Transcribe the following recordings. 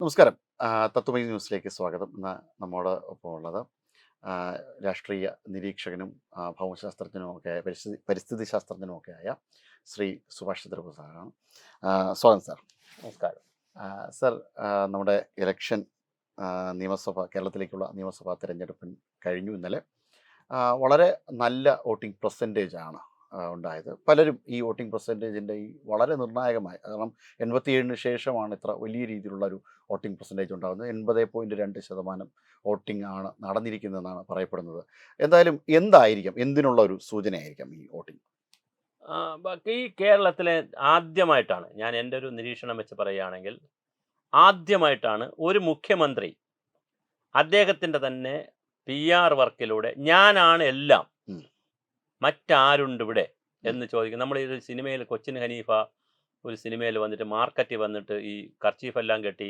നമസ്കാരം. തത്വമയി ന്യൂസിലേക്ക് സ്വാഗതം. ഇന്ന് നമ്മോട് ഒപ്പം ഉള്ളത് ആ, രാഷ്ട്രീയ നിരീക്ഷകനും ഭൗമശാസ്ത്രജ്ഞനുമൊക്കെ ആയ പരിസ്ഥിതി ശാസ്ത്രജ്ഞനുമൊക്കെ ആയ ശ്രീ സുഭാഷ് ചന്ദ്രബോസ് സാറാണ്. സ്വാഗതം സാർ. നമസ്കാരം. ആ, സാർ, നമ്മുടെ ഇലക്ഷൻ, കേരളത്തിലേക്കുള്ള നിയമസഭാ തിരഞ്ഞെടുപ്പിൻ കഴിഞ്ഞു ഇന്നലെ. വളരെ നല്ല വോട്ടിംഗ് പെർസെൻറ്റേജ് ആണ് ഉണ്ടായത്. പലരും ഈ വോട്ടിംഗ് പെർസെൻറ്റേജിൻ്റെ ഈ വളരെ നിർണായകമായ, കാരണം 87-ന് ശേഷമാണ് ഇത്ര വലിയ രീതിയിലുള്ള ഒരു വോട്ടിംഗ് പെർസെൻറ്റേജ് ഉണ്ടാകുന്നത്. 80.2% വോട്ടിംഗ് ആണ് നടന്നിരിക്കുന്നതെന്നാണ് പറയപ്പെടുന്നത്. എന്തായാലും എന്തായിരിക്കാം, എന്തിനുള്ള ഒരു സൂചനയായിരിക്കാം ഈ വോട്ടിംഗ്? ബാക്കി കേരളത്തിലെ ആദ്യമായിട്ടാണ്, ഞാൻ എൻ്റെ ഒരു നിരീക്ഷണം വെച്ച് പറയുകയാണെങ്കിൽ, ആദ്യമായിട്ടാണ് ഒരു മുഖ്യമന്ത്രി അദ്ദേഹത്തിൻ്റെ തന്നെ PR വർക്കിലൂടെ ഞാനാണ് എല്ലാം, ഉം. മറ്റാരുണ്ട് ഇവിടെ ഉം. എന്ന് ചോദിക്കും. നമ്മൾ ഒരു സിനിമയിൽ കൊച്ചിൻ ഹനീഫ ഒരു സിനിമയിൽ വന്നിട്ട് മാർക്കറ്റിൽ വന്നിട്ട് ഈ കർച്ചീഫെല്ലാം കെട്ടി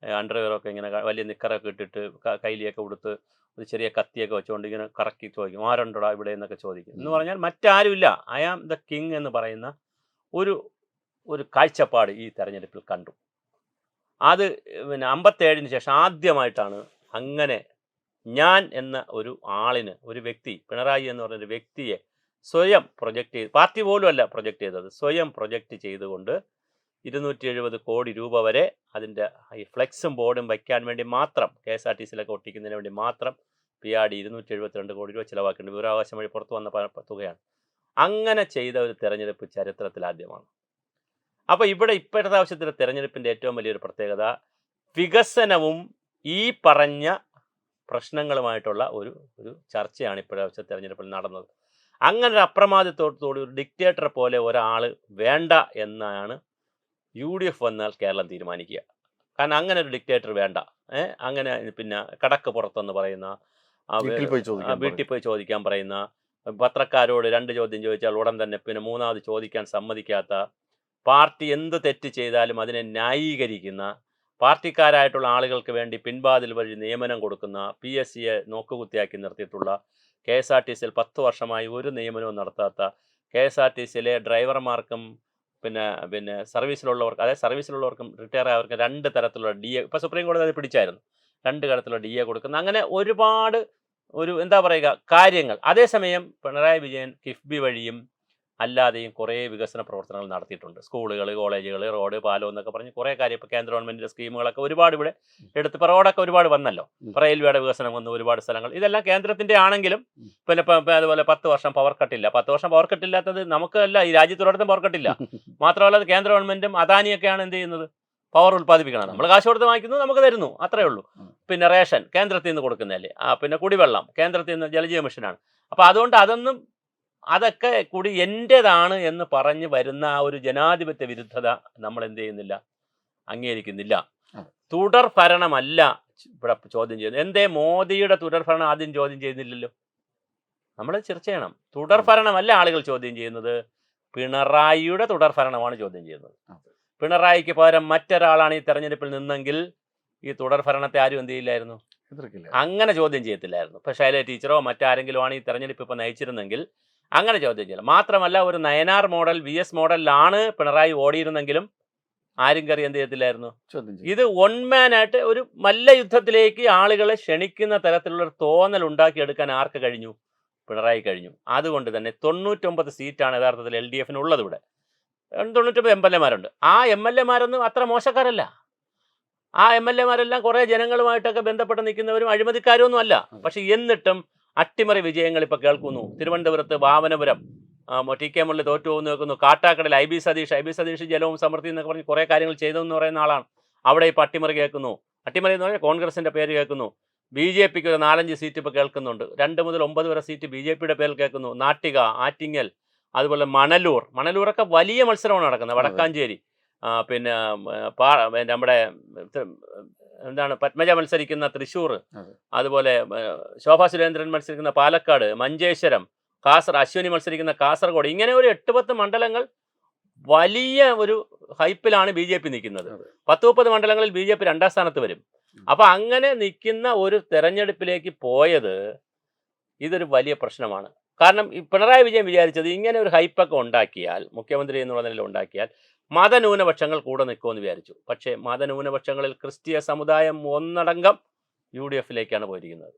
അണ്ടർവെയറൊക്കെ ഇങ്ങനെ വലിയ നിക്കറൊക്കെ ഇട്ടിട്ട് കൈലിയൊക്കെ കൊടുത്ത് ഒരു ചെറിയ കത്തിയൊക്കെ വെച്ചുകൊണ്ട് ഇങ്ങനെ കറക്കി ചോദിക്കും, ആരുണ്ടോടാ ഇവിടെ എന്നൊക്കെ ചോദിക്കും. എന്ന് പറഞ്ഞാൽ മറ്റാരുമില്ല, ഐ ആം ദ കിങ് എന്ന് പറയുന്ന ഒരു ഒരു കാഴ്ചപ്പാട് ഈ തെരഞ്ഞെടുപ്പിൽ കണ്ടു. അത് പിന്നെ 57-ന് ശേഷം ആദ്യമായിട്ടാണ് അങ്ങനെ ഞാൻ എന്ന ഒരു ആളിന്, ഒരു വ്യക്തി, പിണറായി എന്ന് പറഞ്ഞൊരു വ്യക്തിയെ സ്വയം പ്രൊജക്റ്റ് ചെയ്ത്, പാർട്ടി പോലും അല്ല പ്രൊജക്റ്റ് ചെയ്തത്, സ്വയം പ്രൊജക്റ്റ് ചെയ്തുകൊണ്ട് 270 കോടി രൂപ വരെ അതിൻ്റെ ഈ ഫ്ലെക്സും ബോർഡും വയ്ക്കാൻ വേണ്ടി മാത്രം, KSRTCയിലൊക്കെ ഒട്ടിക്കുന്നതിന് വേണ്ടി മാത്രം PRD 272 കോടി രൂപ ചിലവാക്കേണ്ട വിവരാവകാശം വഴി പുറത്തു വന്ന തുകയാണ്. അങ്ങനെ ചെയ്ത ഒരു തെരഞ്ഞെടുപ്പ് ചരിത്രത്തിൽ ആദ്യമാണ്. അപ്പോൾ ഇപ്പോഴത്തെ ആവശ്യത്തിലെ തെരഞ്ഞെടുപ്പിൻ്റെ ഏറ്റവും വലിയൊരു പ്രത്യേകത വികസനവും ഈ പറഞ്ഞ പ്രശ്നങ്ങളുമായിട്ടുള്ള ഒരു ഒരു ചർച്ചയാണ് ഇപ്പോഴത്തെ തെരഞ്ഞെടുപ്പിൽ നടന്നത്. അങ്ങനെ ഒരു അപ്രമാദിത്വത്തോടുകൂടി ഒരു ഡിക്റ്റേറ്റർ പോലെ ഒരാൾ വേണ്ട എന്നാണ് UDF വന്നാൽ കേരളം തീരുമാനിക്കുക. കാരണം അങ്ങനെ ഒരു ഡിക്റ്റേറ്റർ വേണ്ട. അങ്ങനെ പിന്നെ കടക്ക് പുറത്തെന്ന് പറയുന്ന, വീട്ടിൽ പോയി ചോദിക്കാൻ പറയുന്ന, പത്രക്കാരോട് 2 ചോദ്യം ചോദിച്ചാൽ ഉടൻ തന്നെ പിന്നെ 3ാമത് ചോദിക്കാൻ സമ്മതിക്കാത്ത, പാർട്ടി എന്ത് തെറ്റ് ചെയ്താലും അതിനെ ന്യായീകരിക്കുന്ന, പാർട്ടിക്കാരായിട്ടുള്ള ആളുകൾക്ക് വേണ്ടി പിൻവാതിൽ വഴി നിയമനം കൊടുക്കുന്ന, PSCയെ നോക്കുകുത്തിയാക്കി നിർത്തിയിട്ടുള്ള, KSRTCയിൽ 10 വർഷമായി ഒരു നിയമനവും നടത്താത്ത, KSRTCയിലെ ഡ്രൈവർമാർക്കും പിന്നെ പിന്നെ സർവീസിലുള്ളവർക്ക്, അതായത് സർവീസിലുള്ളവർക്കും റിട്ടയർ ആയവർക്ക് 2 തരത്തിലുള്ള DA, ഇപ്പോൾ സുപ്രീം കോടതി അത് പിടിച്ചായിരുന്നു, 2 തരത്തിലുള്ള DA കൊടുക്കുന്ന, അങ്ങനെ ഒരുപാട് എന്താ പറയുക കാര്യങ്ങൾ. അതേസമയം പിണറായി വിജയൻ കിഫ്ബി വഴിയും അല്ലാതെയും കുറേ വികസന പ്രവർത്തനങ്ങൾ നടത്തിയിട്ടുണ്ട്. സ്കൂളുകൾ, കോളേജുകൾ, റോഡ്, പാലം എന്നൊക്കെ പറഞ്ഞ് കുറേ കാര്യം. ഇപ്പോൾ കേന്ദ്ര ഗവൺമെൻറ്റിൻ്റെ സ്കീമുകളൊക്കെ ഒരുപാട് ഇവിടെ എടുത്ത്, ഇപ്പോൾ റോഡൊക്കെ ഒരുപാട് വന്നല്ലോ, റെയിൽവേയുടെ വികസനം വന്നു, ഒരുപാട് സ്ഥലങ്ങൾ, ഇതെല്ലാം കേന്ദ്രത്തിൻ്റെ ആണെങ്കിലും പിന്നെ ഇപ്പം അതുപോലെ 10 വർഷം പവർ കട്ടില്ല. 10 വർഷം പവർ കട്ടില്ലാത്തത് നമുക്കല്ല, ഈ രാജ്യത്തൊരിടത്തും പവർ കട്ടില്ല. മാത്രമല്ല അത് കേന്ദ്ര ഗവൺമെൻറ്റും അദാനിയൊക്കെയാണ് എന്ത് ചെയ്യുന്നത്, പവർ ഉൽപ്പാദിപ്പിക്കണം. നമ്മൾ കാശ് കൊടുത്ത് വാങ്ങിക്കുന്നു, നമുക്ക് തരുന്നു, അത്രയേ ഉള്ളൂ. പിന്നെ റേഷൻ കേന്ദ്രത്തിൽ നിന്ന് കൊടുക്കുന്നതല്ലേ, പിന്നെ കുടിവെള്ളം കേന്ദ്രത്തിൽ നിന്ന്, ജലജീവ മിഷനാണ്. അപ്പോൾ അതുകൊണ്ട് അതൊക്കെ കൂടി എൻ്റേതാണ് എന്ന് പറഞ്ഞ് വരുന്ന ആ ഒരു ജനാധിപത്യ വിരുദ്ധത നമ്മൾ എന്ത് ചെയ്യുന്നില്ല, അംഗീകരിക്കുന്നില്ല. തുടർ ഭരണമല്ല ഇവിടെ ചോദ്യം ചെയ്യുന്നത്. എന്തേ മോദിയുടെ തുടർ ഭരണം ആദ്യം ചോദ്യം ചെയ്യുന്നില്ലല്ലോ? നമ്മൾ ചർച്ച ചെയ്യണം. തുടർ ഭരണമല്ല ആളുകൾ ചോദ്യം ചെയ്യുന്നത്, പിണറായിയുടെ തുടർ ഭരണമാണ് ചോദ്യം ചെയ്യുന്നത്. പിണറായിക്ക് പകരം മറ്റൊരാളാണ് ഈ തെരഞ്ഞെടുപ്പിൽ നിന്നെങ്കിൽ ഈ തുടർ ഭരണത്തെ ആരും എന്ത് ചെയ്യില്ലായിരുന്നു, അങ്ങനെ ചോദ്യം ചെയ്യത്തില്ലായിരുന്നു. ഇപ്പോൾ ശൈലജ ടീച്ചറോ മറ്റാരെങ്കിലും ആണ് ഈ തെരഞ്ഞെടുപ്പ് ഇപ്പോൾ നയിച്ചിരുന്നെങ്കിൽ അങ്ങനെ ചോദ്യം ചെയ്യില്ല. മാത്രമല്ല ഒരു നയനാർ മോഡൽ, VS മോഡലിലാണ് പിണറായി ഓടിയിരുന്നെങ്കിലും ആരും കയറി എന്ത് ചെയ്യത്തില്ലായിരുന്നു. ഇത് ഒൺമാനായിട്ട് ഒരു മല്ലയുദ്ധത്തിലേക്ക് ആളുകളെ ക്ഷണിക്കുന്ന തരത്തിലുള്ളൊരു തോന്നൽ ഉണ്ടാക്കിയെടുക്കാൻ ആർക്ക് കഴിഞ്ഞു? പിണറായി കഴിഞ്ഞു. അതുകൊണ്ട് തന്നെ 99 സീറ്റാണ് യഥാർത്ഥത്തിൽ LDFനുള്ളത്. ഇവിടെ 99 MLA-മാരുണ്ട്. ആ MLA-മാരൊന്നും അത്ര മോശക്കാരല്ല. ആ MLA-മാരെല്ലാം കുറേ ജനങ്ങളുമായിട്ടൊക്കെ ബന്ധപ്പെട്ട് നിൽക്കുന്നവരും അഴിമതിക്കാരൊന്നും അല്ല. പക്ഷെ എന്നിട്ടും അട്ടിമറി വിജയങ്ങൾ ഇപ്പോൾ കേൾക്കുന്നു. തിരുവനന്തപുരത്ത് വാമനപുരം TK മുരളി തോറ്റു പോകുന്നു വെക്കുന്നു. കാട്ടാക്കടയിൽ IB സതീഷ് ജലവും സമൃദ്ധി എന്നൊക്കെ പറഞ്ഞ് കുറേ കാര്യങ്ങൾ ചെയ്തെന്ന് പറയുന്ന ആളാണ്. അവിടെ ഇപ്പോൾ അട്ടിമറി കേൾക്കുന്നു. അട്ടിമറി എന്ന് പറഞ്ഞാൽ കോൺഗ്രസിൻ്റെ പേര് കേൾക്കുന്നു. BJPക്ക് ഒരു 4-5 സീറ്റ് ഇപ്പോൾ കേൾക്കുന്നുണ്ട്. 2 മുതൽ 9 വരെ സീറ്റ് BJPയുടെ പേരിൽ കേൾക്കുന്നു. നാട്ടിക, ആറ്റിങ്ങൽ, അതുപോലെ മണലൂരൊക്കെ വലിയ മത്സരമാണ് നടക്കുന്നത്. വടക്കാഞ്ചേരി, പിന്നെ നമ്മുടെ എന്താണ് പത്മജ മത്സരിക്കുന്ന തൃശ്ശൂർ, അതുപോലെ ശോഭാ സുരേന്ദ്രൻ മത്സരിക്കുന്ന പാലക്കാട്, മഞ്ചേശ്വരം, അശ്വിനി മത്സരിക്കുന്ന കാസർഗോഡ്, ഇങ്ങനെ ഒരു 8-10 മണ്ഡലങ്ങൾ വലിയ ഒരു ഹൈപ്പിലാണ് BJP നിൽക്കുന്നത്. 10-30 മണ്ഡലങ്ങളിൽ BJP 2ാം സ്ഥാനത്ത് വരും. അപ്പോൾ അങ്ങനെ നിൽക്കുന്ന ഒരു തെരഞ്ഞെടുപ്പിലേക്ക് പോയത് ഇതൊരു വലിയ പ്രശ്നമാണ്. കാരണം ഈ പിണറായി വിജയൻ വിചാരിച്ചത് ഇങ്ങനെ ഒരു ഹൈപ്പൊക്കെ ഉണ്ടാക്കിയാൽ, മുഖ്യമന്ത്രി എന്നുള്ള നിലയിൽ ഉണ്ടാക്കിയാൽ മതന്യൂനപക്ഷങ്ങൾ കൂടെ നിൽക്കുമെന്ന് വിചാരിച്ചു. പക്ഷേ മതന്യൂനപക്ഷങ്ങളിൽ ക്രിസ്തീയ സമുദായം ഒന്നടങ്കം UDFിലേക്കാണ് പോയിരിക്കുന്നത്.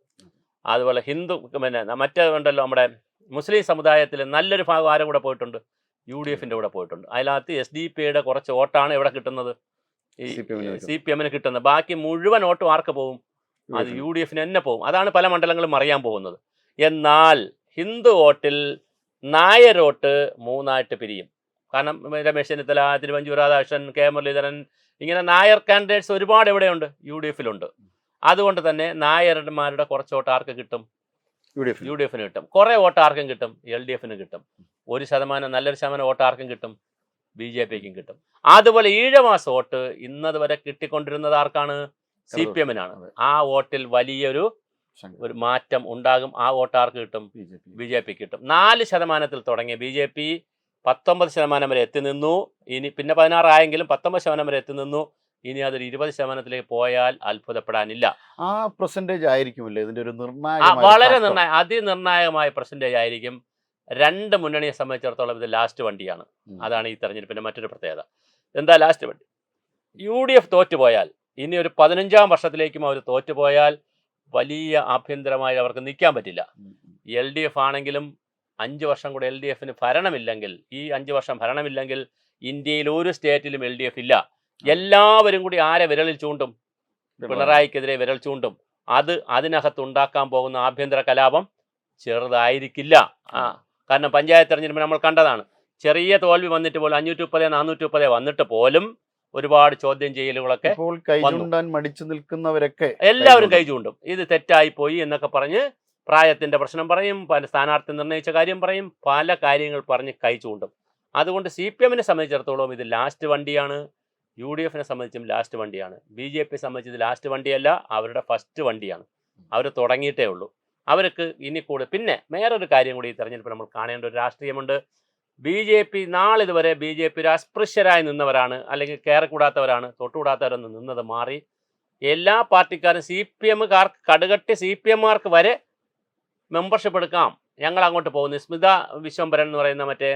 അതുപോലെ ഹിന്ദു പിന്നെ മറ്റേ ഉണ്ടല്ലോ നമ്മുടെ മുസ്ലിം സമുദായത്തിൽ നല്ലൊരു ഭാഗം ആരും കൂടെ പോയിട്ടുണ്ട്, UDFിൻ്റെ കൂടെ പോയിട്ടുണ്ട്. അതിനകത്ത് SDP കുറച്ച് വോട്ടാണ് എവിടെ കിട്ടുന്നത്, ഈ CPMന് കിട്ടുന്നത്. ബാക്കി മുഴുവൻ വോട്ടും ആർക്ക് പോകും? അത് UDFിന് തന്നെ പോകും. അതാണ് പല മണ്ഡലങ്ങളും അറിയാൻ പോകുന്നത്. എന്നാൽ ഹിന്ദു വോട്ടിൽ നായർ വോട്ട് 3ആയിട്ട് പിരിയും. കാരണം രമേശ് ചെന്നിത്തല, തിരുവഞ്ചൂർ രാധാകൃഷ്ണൻ, കെ മുരളീധരൻ, ഇങ്ങനെ നായർ കാൻഡിഡേറ്റ്സ് ഒരുപാട് എവിടെയുണ്ട്, UDFിലുണ്ട്. അതുകൊണ്ട് തന്നെ നായർമാരുടെ കുറച്ച് വോട്ട് ആർക്ക് കിട്ടും? UDFിന് കിട്ടും. കുറേ വോട്ട് ആർക്കും കിട്ടും? LDFിന് കിട്ടും. 1% നല്ലൊരു ശതമാനം വോട്ട് ആർക്കും കിട്ടും? BJPക്കും കിട്ടും. അതുപോലെ ഈഴവാസ് വോട്ട് ഇന്നത് വരെ കിട്ടിക്കൊണ്ടിരുന്നത് ആർക്കാണ്? CPMനാണ്. ആ വോട്ടിൽ വലിയൊരു മാറ്റം ഉണ്ടാകും. ആ വോട്ട് ആർക്ക് കിട്ടും? BJPക്ക് കിട്ടും. 4% തുടങ്ങിയ BJP 19% വരെ എത്തി നിന്നു. ഇനി പിന്നെ 16 ആയെങ്കിലും 19% വരെ എത്തി നിന്നു. ഇനി അതൊരു 20%-ലേക്ക് പോയാൽ അത്ഭുതപ്പെടാനില്ല. ആ പെർസെൻറ്റേജ് ആയിരിക്കുമല്ലേ ഇതിൻ്റെ ഒരു വളരെ അതിനിർണായകമായ പെർസെൻറ്റേജ് ആയിരിക്കും. 2 മുന്നണിയെ സംബന്ധിച്ചിടത്തോളം ഇത് ലാസ്റ്റ് വണ്ടിയാണ്. അതാണ് ഈ തെരഞ്ഞെടുപ്പിൻ്റെ മറ്റൊരു പ്രത്യേകത. എന്താ ലാസ്റ്റ് വണ്ടി? UDF തോറ്റുപോയാൽ, ഇനി ഒരു 15-ാം വർഷത്തിലേക്കും അവർ തോറ്റുപോയാൽ വലിയ ആഭ്യന്തരമായി അവർക്ക് നിൽക്കാൻ പറ്റില്ല. LDF ആണെങ്കിലും 5 വർഷം കൂടെ LDFിന് ഭരണമില്ലെങ്കിൽ, ഈ 5 വർഷം ഭരണമില്ലെങ്കിൽ ഇന്ത്യയിൽ ഒരു സ്റ്റേറ്റിലും LDF ഇല്ല. എല്ലാവരും കൂടി ആരെ വിരലിൽ ചൂണ്ടും? പിണറായിക്കെതിരെ വിരൽ ചൂണ്ടും. അതിനകത്ത് ഉണ്ടാക്കാൻ പോകുന്ന ആഭ്യന്തര കലാപം ചെറുതായിരിക്കില്ല. കാരണം പഞ്ചായത്ത് തെരഞ്ഞെടുപ്പ് നമ്മൾ കണ്ടതാണ്. ചെറിയ തോൽവി വന്നിട്ട് പോലും 530, 430 വന്നിട്ട് പോലും ഒരുപാട് ചോദ്യം ചെയ്യലുകളൊക്കെ മടിച്ചു നിൽക്കുന്നവരൊക്കെ എല്ലാവരും കൈ ചൂണ്ടും. ഇത് തെറ്റായിപ്പോയി എന്നൊക്കെ പറഞ്ഞ് പ്രായത്തിൻ്റെ പ്രശ്നം പറയും, സ്ഥാനാർത്ഥി നിർണയിച്ച കാര്യം പറയും, പല കാര്യങ്ങൾ പറഞ്ഞ് കൈ ചൂണ്ടും. അതുകൊണ്ട് CPMനെ സംബന്ധിച്ചിടത്തോളം ഇത് ലാസ്റ്റ് വണ്ടിയാണ്. UDFിനെ സംബന്ധിച്ചും ലാസ്റ്റ് വണ്ടിയാണ്. BJPയെ സംബന്ധിച്ച് ഇത് ലാസ്റ്റ് വണ്ടിയല്ല, അവരുടെ ഫസ്റ്റ് വണ്ടിയാണ്. അവർ തുടങ്ങിയിട്ടേ ഉള്ളൂ. അവർക്ക് ഇനി കൂടെ പിന്നെ വേറൊരു കാര്യം കൂടി ഈ തെരഞ്ഞെടുപ്പിൽ നമ്മൾ കാണേണ്ട ഒരു രാഷ്ട്രീയമുണ്ട്. BJP നാളിതുവരെ BJP അസ്പൃശ്യരായി നിന്നവരാണ്, അല്ലെങ്കിൽ കയറിക്കൂടാത്തവരാണ്, തൊട്ടുകൂടാത്തവരൊന്നും നിന്നത് മാറി എല്ലാ പാർട്ടിക്കാരും CPMകാർക്ക് കടുകട്ടി CPMമാർക്ക് വരെ മെമ്പർഷിപ്പ് എടുക്കാം, ഞങ്ങൾ അങ്ങോട്ട് പോകുന്നു. സ്മിത വിശ്വംഭരൻ എന്ന് പറയുന്ന മറ്റേ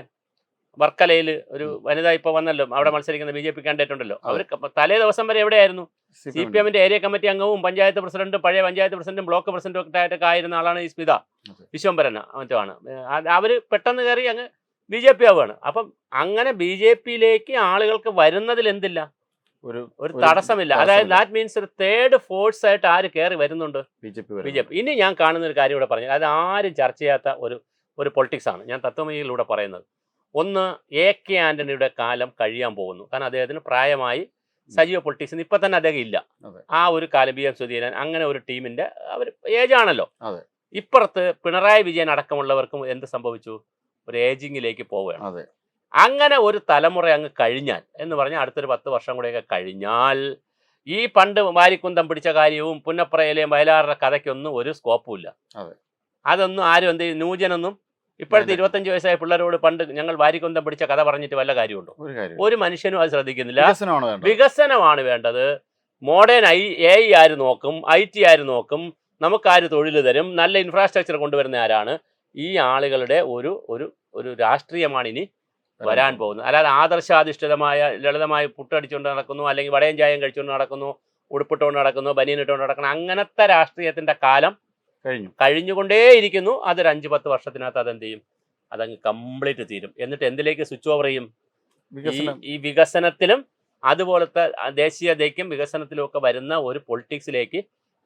വർക്കലയിൽ ഒരു വനിത ഇപ്പോൾ വന്നല്ലോ, അവിടെ മത്സരിക്കുന്ന BJP കാൻഡിഡേറ്റ് ഉണ്ടല്ലോ. അവർ തലേ ദിവസം വരെ എവിടെയായിരുന്നു? CPMന്റെ ഏരിയ കമ്മിറ്റി അംഗവും പഞ്ചായത്ത് പ്രസിഡന്റും പഴയ പഞ്ചായത്ത് പ്രസിഡന്റും ബ്ലോക്ക് പ്രസിഡന്റും ഒക്കെ ആയിരുന്ന ആളാണ് ഈ സ്മിത വിശ്വംഭരൻ. മറ്റുമാണ് അവർ പെട്ടെന്ന് കയറി അങ്ങ് BJP ആവുകയാണ്. അപ്പം അങ്ങനെ BJPയിലേക്ക് ആളുകൾക്ക് വരുന്നതിൽ എന്തില്ല, ഒരു തടസ്സമില്ല. അതായത് ദാറ്റ് മീൻസ് ഒരു തേർഡ് ഫോഴ്സ് ആയിട്ട് ആര് കയറി വരുന്നുണ്ട്? BJP. ഇനി ഞാൻ കാണുന്ന ഒരു കാര്യം ഇവിടെ പറഞ്ഞു, അത് ആരും ചർച്ച ചെയ്യാത്ത ഒരു പൊളിറ്റിക്സ് ആണ് ഞാൻ തത്വമയിലൂടെ പറയുന്നത്. ഒന്ന്, AK ആന്റണിയുടെ കാലം കഴിയാൻ പോകുന്നു. കാരണം അദ്ദേഹത്തിന് പ്രായമായി, സജീവ പൊളിറ്റിക്സിന് ഇപ്പം തന്നെ അദ്ദേഹം ഇല്ല. ആ ഒരു കാലം BM സുധീരൻ അങ്ങനെ ഒരു ടീമിൻ്റെ അവർ ഏജാണല്ലോ. ഇപ്പുറത്ത് പിണറായി വിജയൻ അടക്കമുള്ളവർക്കും എന്ത് സംഭവിച്ചു? ഒരു ഏജിങ്ങിലേക്ക് പോവുകയാണ്. അങ്ങനെ ഒരു തലമുറ അങ്ങ് കഴിഞ്ഞാൽ എന്ന് പറഞ്ഞാൽ അടുത്തൊരു 10 വർഷം കൂടെയൊക്കെ കഴിഞ്ഞാൽ ഈ പണ്ട് വാരിക്കുന്തം പിടിച്ച കാര്യവും പുന്നപ്രയിലെയും വയലാറുടെ കഥയ്ക്കൊന്നും ഒരു സ്കോപ്പും ഇല്ല. അതൊന്നും ആരും എന്ത് ചെയ്യും? ന്യൂജനൊന്നും ഇപ്പോഴത്തെ 25 വയസ്സായ പിള്ളേരോട് പണ്ട് ഞങ്ങൾ വാരിക്കുന്തം പിടിച്ച കഥ പറഞ്ഞിട്ട് വല്ല കാര്യമുണ്ടോ? ഒരു മനുഷ്യനും അത് ശ്രദ്ധിക്കുന്നില്ല. വികസനമാണ് വേണ്ടത്. മോഡേൺ AI ആര് നോക്കും? IT ആര് നോക്കും? നമുക്കാര് തൊഴിൽ തരും? നല്ല ഇൻഫ്രാസ്ട്രക്ചർ കൊണ്ടുവരുന്ന ആരാണ്? ഈ ആളുകളുടെ ഒരു രാഷ്ട്രീയമാണ് ഇനി വരാൻ പോകുന്നത്. അല്ലാതെ ആദർശാധിഷ്ഠിതമായ ലളിതമായി പുട്ടടിച്ചുകൊണ്ട് നടക്കുന്നു, അല്ലെങ്കിൽ വടയും ചായം കഴിച്ചുകൊണ്ട് നടക്കുന്നു, ഉടുപ്പിട്ടുകൊണ്ട് നടക്കുന്നു, ബനിയനിട്ടുകൊണ്ട് നടക്കണം, അങ്ങനത്തെ രാഷ്ട്രീയത്തിൻ്റെ കാലം കഴിഞ്ഞുകൊണ്ടേയിരിക്കുന്നു. അതൊരു 5-10 വർഷത്തിനകത്ത് അതെന്ത് ചെയ്യും? അതങ്ങ് കംപ്ലീറ്റ് തീരും. എന്നിട്ട് എന്തിലേക്ക് സ്വിച്ച് ഓവർ ചെയ്യും? ഈ വികസനത്തിലും അതുപോലത്തെ ദേശീയതയ്ക്കും വികസനത്തിലും ഒക്കെ വരുന്ന ഒരു പൊളിറ്റിക്സിലേക്ക്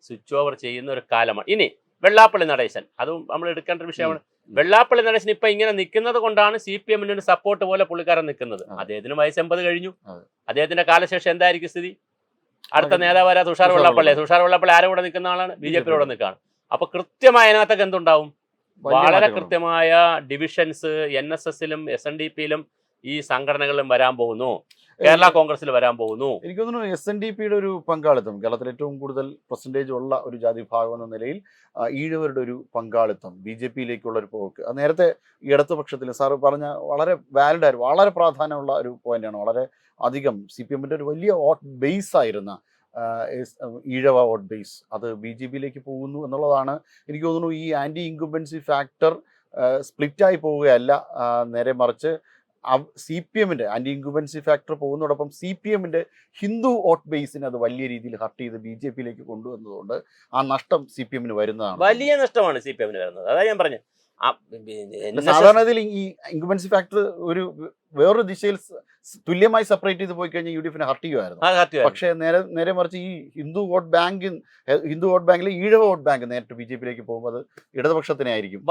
സ്വിച്ച് ഓവർ ചെയ്യുന്ന ഒരു കാലമാണ്. ഇനി വെള്ളാപ്പള്ളി നടേശൻ, അതും നമ്മൾ എടുക്കേണ്ട ഒരു വിഷയമാണ്. വെള്ളാപ്പള്ളി നടേശൻ ഇപ്പം ഇങ്ങനെ നിൽക്കുന്നത് കൊണ്ടാണ് CPMന് സപ്പോർട്ട് പോലെ പുള്ളിക്കാരൻ നിൽക്കുന്നത്. അദ്ദേഹത്തിന് വയസ്സ് 80 കഴിഞ്ഞു. അദ്ദേഹത്തിന്റെ കാലശേഷം എന്തായിരിക്കും സ്ഥിതി? അടുത്ത നേതാവാരാ? തുഷാർ വെള്ളാപ്പള്ളി. തുഷാർ വെള്ളാപ്പള്ളി ആരെ കൂടെ നിൽക്കുന്ന ആളാണ്? BJPയോടെ നിൽക്കുകയാണ്. അപ്പൊ കൃത്യമായ അതിനകത്തൊക്കെ എന്തുണ്ടാവും? വളരെ കൃത്യമായ ഡിവിഷൻസ് NSSലും SNDPയിലും ഈ സംഘടനകളിലും വരാൻ പോകുന്നു. കേരള കോൺഗ്രസിൽ വരാൻ പോകുന്നു. എനിക്ക് തോന്നുന്നു SNDPയുടെ ഒരു പങ്കാളിത്തം, കേരളത്തിൽ ഏറ്റവും കൂടുതൽ പെർസെൻറ്റേജ് ഉള്ള ഒരു ജാതി വിഭാഗം എന്ന നിലയിൽ ഈഴവരുടെ ഒരു പങ്കാളിത്തം, BJPയിലേക്കുള്ള ഒരു പോക്ക്, നേരത്തെ ഇടതുപക്ഷത്തിൽ സാറ് പറഞ്ഞ വളരെ വാലിഡ് ആയിരുന്നു, വളരെ പ്രാധാന്യമുള്ള ഒരു പോയിന്റാണ്. വളരെ അധികം CPMന്റെ ഒരു വലിയ വോട്ട് ബേസ് ആയിരുന്ന ഈഴവ വോട്ട് ബേസ് അത് BJPയിലേക്ക് പോകുന്നു എന്നുള്ളതാണ്. എനിക്ക് തോന്നുന്നു ഈ ആൻറ്റി ഇൻകുംബൻസി ഫാക്ടർ സ്പ്ലിറ്റായി പോവുകയല്ല, നേരെ മറിച്ച് CPM-ന്റെ ആന്റി ഇൻകുബൻസി ഫാക്ടർ പോകുന്നതോടൊപ്പം CPM-ന്റെ ഹിന്ദു വോട്ട് ബേസിനെ അത് വലിയ രീതിയിൽ ഹർട്ട് ചെയ്ത് BJP-യിലേക്ക് കൊണ്ടുവന്നതുകൊണ്ട് ആ നഷ്ടം CPM-ന് വരുന്നതാണ്. വലിയ നഷ്ടമാണ് CPM-ന് വരുന്നത്. അതാ ഞാൻ പറഞ്ഞത്. സാധാരണത്തിൽ ഈ ഇൻകുബൻസി ഫാക്ടർ ഒരു വേറൊരു ദിശയിൽ തുല്യമായി സെപ്പറേറ്റ് ചെയ്ത് പോയി കഴിഞ്ഞാൽ UDF-നെ ഹർട്ട് ചെയ്യുമായിരുന്നു. പക്ഷേ നേരെ മറിച്ച് ഈ ഹിന്ദു വോട്ട് ബാങ്കിൽ ഈഴവ വോട്ട് ബാങ്ക് നേരിട്ട് BJP-യിലേക്ക് പോകുമ്പോൾ അത് ഇടതുപക്ഷത്തിനെ ആയിരിക്കും.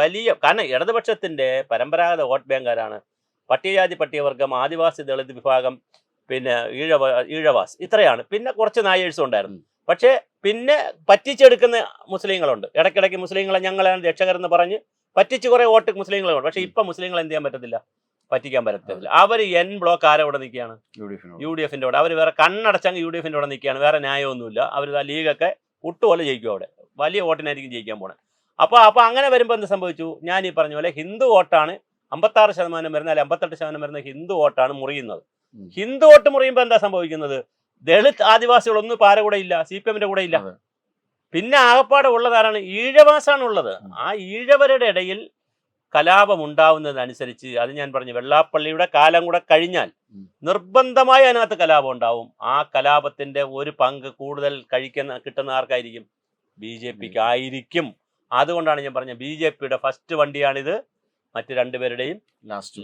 വലിയ കാരണം ഇടതുപക്ഷത്തിന്റെ പരമ്പരാഗത വോട്ട് ബാങ്ക് ആരാണ്? പട്ടികജാതി പട്ടികവർഗം, ആദിവാസി ദളിത് വിഭാഗം, പിന്നെ ഈഴവാസ്, ഇത്രയാണ്. പിന്നെ കുറച്ച് നായേഴ്സും ഉണ്ടായിരുന്നു. പക്ഷേ പിന്നെ പറ്റിച്ചെടുക്കുന്ന മുസ്ലിങ്ങളുണ്ട്. ഇടയ്ക്കിടയ്ക്ക് മുസ്ലിങ്ങളെ ഞങ്ങളാണ് രക്ഷകരെന്ന് പറഞ്ഞ് പറ്റിച്ച് കുറെ വോട്ട് മുസ്ലിങ്ങളുണ്ട്. പക്ഷേ ഇപ്പം മുസ്ലിങ്ങൾ എന്ത് ചെയ്യാൻ പറ്റത്തില്ല, പറ്റിക്കാൻ പറ്റത്തില്ല. അവർ N ബ്ലോക്ക് ആരോടെ നിൽക്കുകയാണ്? UDF-ന്റെ കൂടെ. അവർ വേറെ കണ്ണടച്ചങ്ങ് UDF-ന്റെ കൂടെ നിൽക്കുകയാണ്. വേറെ ന്യായമൊന്നുമില്ല. അവർ ലീഗൊക്കെ ഒട്ടുപോലെ ജയിക്കും. അവിടെ വലിയ വോട്ടിനായിരിക്കും ജയിക്കാൻ പോണത്. അപ്പോൾ അങ്ങനെ വരുമ്പോൾ എന്ത് സംഭവിച്ചു? ഞാൻ ഈ പറഞ്ഞ പോലെ ഹിന്ദു വോട്ടാണ് 56% വരുന്ന, അല്ലെങ്കിൽ 58% വരുന്ന ഹിന്ദു വോട്ടാണ് മുറിയുന്നത്. ഹിന്ദു വോട്ട് മുറിയുമ്പോൾ എന്താ സംഭവിക്കുന്നത്? ദളിത് ആദിവാസികളൊന്നും ഇപ്പോൾ ആരുടെ കൂടെ ഇല്ല, CPM-ന്റെ കൂടെ ഇല്ല. പിന്നെ ആകപ്പാടെ ഉള്ളതാരാണ്? ഈഴവാസാണ് ഉള്ളത്. ആ ഈഴവരുടെ ഇടയിൽ കലാപം ഉണ്ടാവുന്നതനുസരിച്ച്, അത് ഞാൻ പറഞ്ഞു, വെള്ളാപ്പള്ളിയുടെ കാലം കൂടെ കഴിഞ്ഞാൽ നിർബന്ധമായി അതിനകത്ത് കലാപം ഉണ്ടാവും. ആ കലാപത്തിന്റെ ഒരു പങ്ക് കൂടുതൽ കിട്ടുന്ന ആർക്കായിരിക്കും? BJP-ക്ക് ആയിരിക്കും. അതുകൊണ്ടാണ് ഞാൻ പറഞ്ഞത് BJP-യുടെ ഫസ്റ്റ് വണ്ടിയാണിത്, മറ്റ് രണ്ടുപേരുടെയും